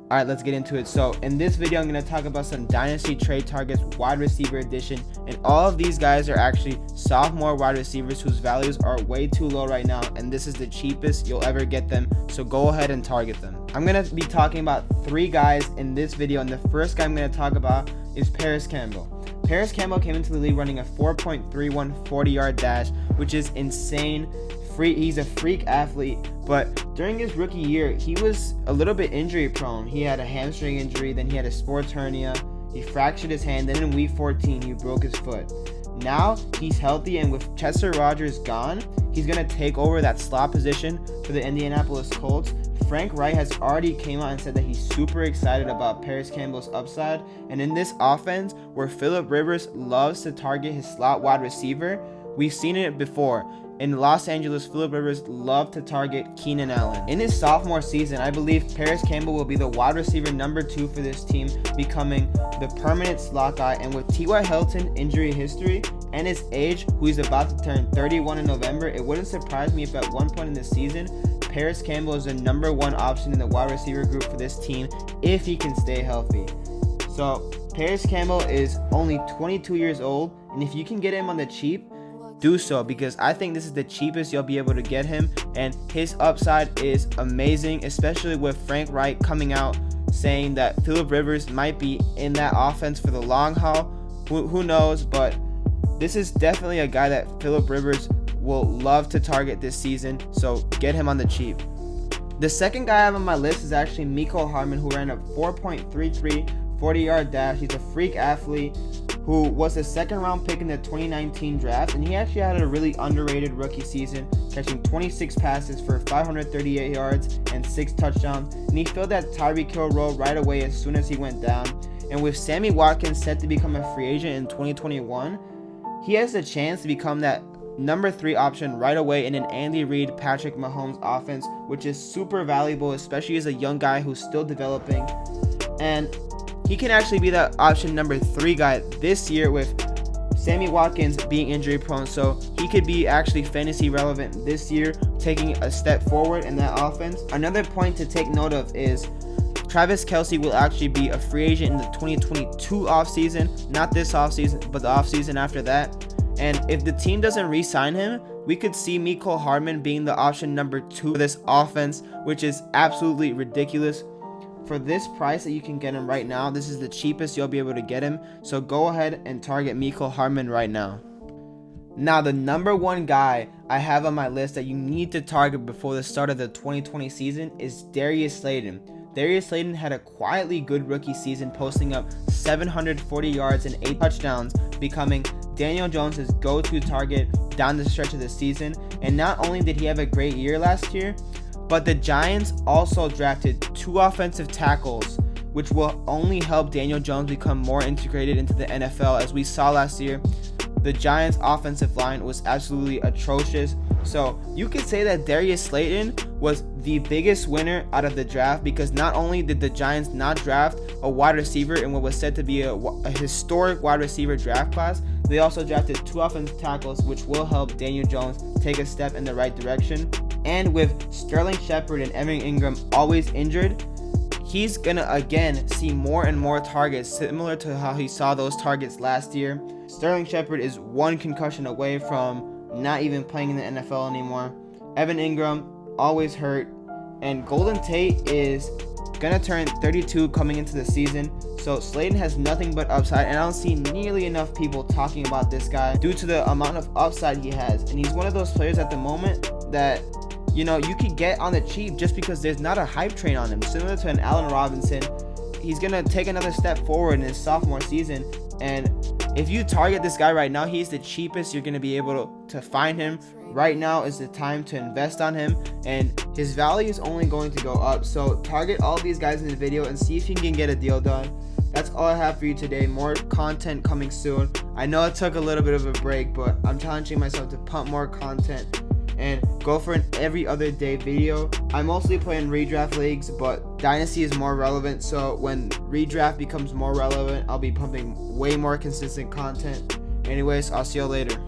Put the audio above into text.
All right, let's get into it. So in this video, I'm going to talk about some Dynasty trade targets, wide receiver edition, and all of these guys are actually sophomore wide receivers whose values are way too low right now, and this is the cheapest you'll ever get them, so go ahead and target them. I'm going to be talking about 3 guys in this video, and the first guy I'm going to talk about is Paris Campbell. Paris Campbell came into the league running a 4.31 40-yard dash, which is insane. He's a freak athlete, but during his rookie year, he was a little bit injury prone. He had a hamstring injury, then he had a sports hernia, he fractured his hand, then in week 14, he broke his foot. Now, he's healthy, and with Chester Rogers gone, he's going to take over that slot position for the Indianapolis Colts. Frank Wright has already came out and said that he's super excited about Paris Campbell's upside, and in this offense, where Phillip Rivers loves to target his slot wide receiver, we've seen it before. In Los Angeles, Phillip Rivers loved to target Keenan Allen. In his sophomore season, I believe Paris Campbell will be the wide receiver number 2 for this team, becoming the permanent slot guy. And with T.Y. Hilton injury history and his age, who he's about to turn 31 in November, it wouldn't surprise me if at one point in the season, Paris Campbell is the number 1 option in the wide receiver group for this team if he can stay healthy. So Paris Campbell is only 22 years old, and if you can get him on the cheap, do so, because I think this is the cheapest you'll be able to get him, and his upside is amazing, especially with Frank Wright coming out saying that Phillip Rivers might be in that offense for the long haul. Who knows, but this is definitely a guy that Phillip Rivers will love to target this season, so get him on the cheap. The second guy I have on my list is actually Mecole Harmon, who ran a 4.33 40-yard dash. He's a freak athlete who was a second-round pick in the 2019 draft, and he actually had a really underrated rookie season, catching 26 passes for 538 yards and 6 touchdowns, and he filled that Tyreek Hill role right away as soon as he went down. And with Sammy Watkins set to become a free agent in 2021, he has a chance to become that number 3 option right away in an Andy Reid, Patrick Mahomes offense, which is super valuable, especially as a young guy who's still developing. And he can actually be that option number 3 guy this year with Sammy Watkins being injury prone, so he could be actually fantasy relevant this year, taking a step forward in that offense. Another point to take note of is Travis Kelce will actually be a free agent in the 2022 offseason, not this offseason, but the offseason after that. And if the team doesn't re-sign him, we could see Mecole Harmon being the option number 2 for this offense, which is absolutely ridiculous. For this price that you can get him right now, this is the cheapest you'll be able to get him, so go ahead and target Mecole Harmon right now. Now, the number 1 guy I have on my list that you need to target before the start of the 2020 season is Darius Slaton. Darius Slaton had a quietly good rookie season, posting up 740 yards and 8 touchdowns, becoming Daniel Jones' go-to target down the stretch of the season. And not only did he have a great year last year, but the Giants also drafted 2 offensive tackles, which will only help Daniel Jones become more integrated into the NFL. As we saw last year, the Giants' offensive line was absolutely atrocious. So you could say that Darius Slaton was the biggest winner out of the draft, because not only did the Giants not draft a wide receiver in what was said to be a historic wide receiver draft class, they also drafted 2 offensive tackles, which will help Daniel Jones take a step in the right direction. And with Sterling Shepard and Evan Ingram always injured, he's going to again see more and more targets, similar to how he saw those targets last year. Sterling Shepard is 1 concussion away from not even playing in the NFL anymore. Evan Ingram always hurt, and Golden Tate is going to turn 32 coming into the season. So Slaton has nothing but upside, and I don't see nearly enough people talking about this guy due to the amount of upside he has. And he's one of those players at the moment that, you know, you could get on the cheap just because there's not a hype train on him. Similar to an Allen Robinson, he's going to take another step forward in his sophomore season. And if you target this guy right now, he's the cheapest you're going to be able to find him. Right now is the time to invest on him, and his value is only going to go up. So target all these guys in the video and see if you can get a deal done. That's all I have for you today. More content coming soon. I know it took a little bit of a break, but I'm challenging myself to pump more content and go for an every other day video. I mostly play in redraft leagues, but Dynasty is more relevant, so when redraft becomes more relevant, I'll be pumping way more consistent content. Anyways, I'll see you later.